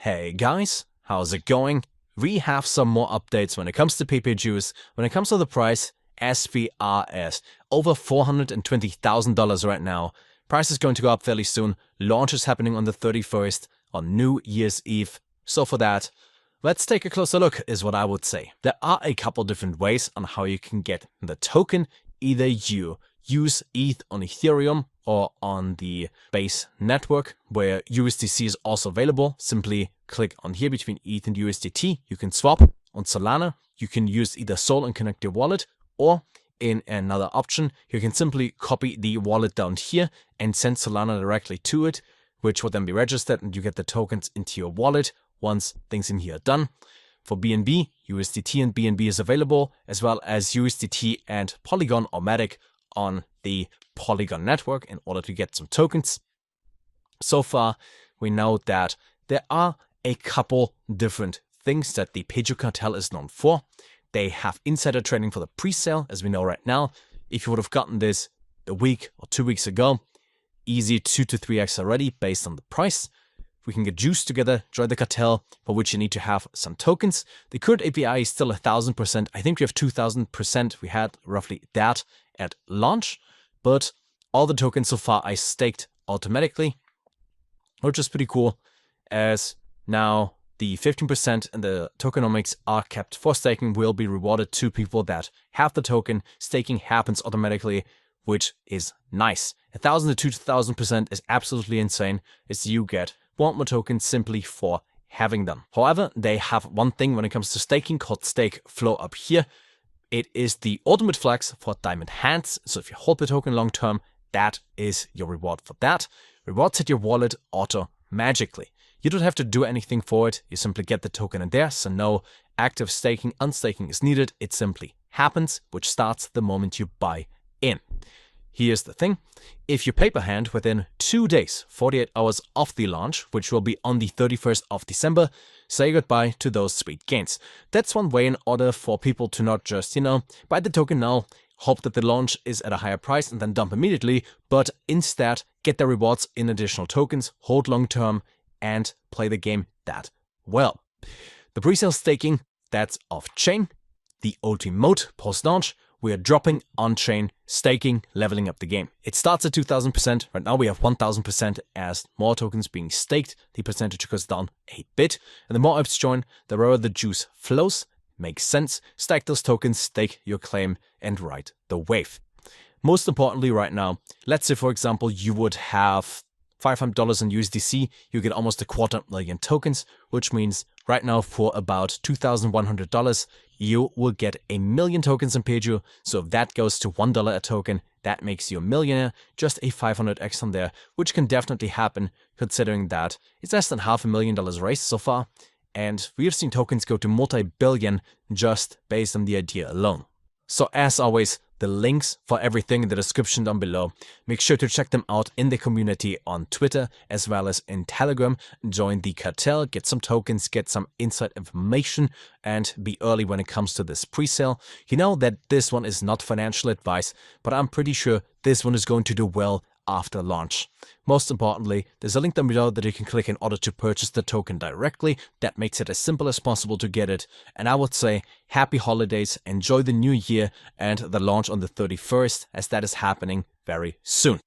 Hey guys, how's it going? We have some more updates when it comes to PEJUs, when it comes to the price, SVRS, over $420,000 right now. Price is going to go up fairly soon. Launch is happening on the 31st, on New Year's Eve. So for that, let's take a closer look, is what I would say. There are a couple different ways on how you can get the token. Either you use ETH on Ethereum or on the base network where USDC is also available. Simply click on here between ETH and USDT. You can swap on Solana. You can use either Sol and connect your wallet, or in another option, you can simply copy the wallet down here and send Solana directly to it, which will then be registered and you get the tokens into your wallet once things in here are done. For BNB, USDT and BNB is available, as well as USDT and Polygon or Matic on the Polygon network in order to get some tokens. So far, we know that there are a couple different things that the PEJU cartel is known for. They have insider trading for the pre-sale, as we know right now. If you would have gotten this a week or 2 weeks ago, easy 2 to 3x already based on the price. We can get juice together, join the cartel, for which you need to have some tokens. The current API is still 1,000%. I think we have 2,000%. We had roughly that at launch, but all the tokens so far are staked automatically, which is pretty cool, as now the 15% and the tokenomics are kept for staking will be rewarded to people that have the token. Staking happens automatically, which is nice. 1,000 to 2,000% is absolutely insane, as you get one more tokens simply for having them. However, they have one thing when it comes to staking called stake flow up here. It is the ultimate flex for diamond hands. So if you hold the token long term, that is your reward for that. Rewards hit your wallet auto magically. You don't have to do anything for it. You simply get the token in there. So no active staking, unstaking is needed. It simply happens, which starts the moment you buy in. Here's the thing. If you paper hand within 2 days, 48 hours of the launch, which will be on the 31st of December, say goodbye to those sweet gains. That's one way in order for people to not just, buy the token now, hope that the launch is at a higher price and then dump immediately, but instead get the rewards in additional tokens, hold long term, and play the game that well. The presale staking, that's off-chain. The ultimate mode post-launch, we are dropping on-chain staking, leveling up the game. It starts at 2,000%. Right now we have 1,000%. As more tokens being staked, the percentage goes down a bit. And the more apps join, the rarer the juice flows. Makes sense. Stack those tokens, stake your claim, and ride the wave. Most importantly right now, let's say for example you would have $500 in USDC, you get almost 250,000 tokens, which means right now for about $2,100, you will get 1,000,000 tokens in PEJU. So if that goes to $1 a token, that makes you a millionaire. Just a 500x on there, which can definitely happen considering that it's less than $500,000 raised so far. And we have seen tokens go to multi-billion just based on the idea alone. So as always, the links for everything in the description down below. Make sure to check them out in the community on Twitter as well as in Telegram. Join the cartel, get some tokens, get some inside information, and be early when it comes to this presale. You know that this one is not financial advice, but I'm pretty sure this one is going to do well after launch. Most importantly, there's a link down below that you can click in order to purchase the token directly. That makes it as simple as possible to get it. And I would say happy holidays, enjoy the new year and the launch on the 31st, as that is happening very soon.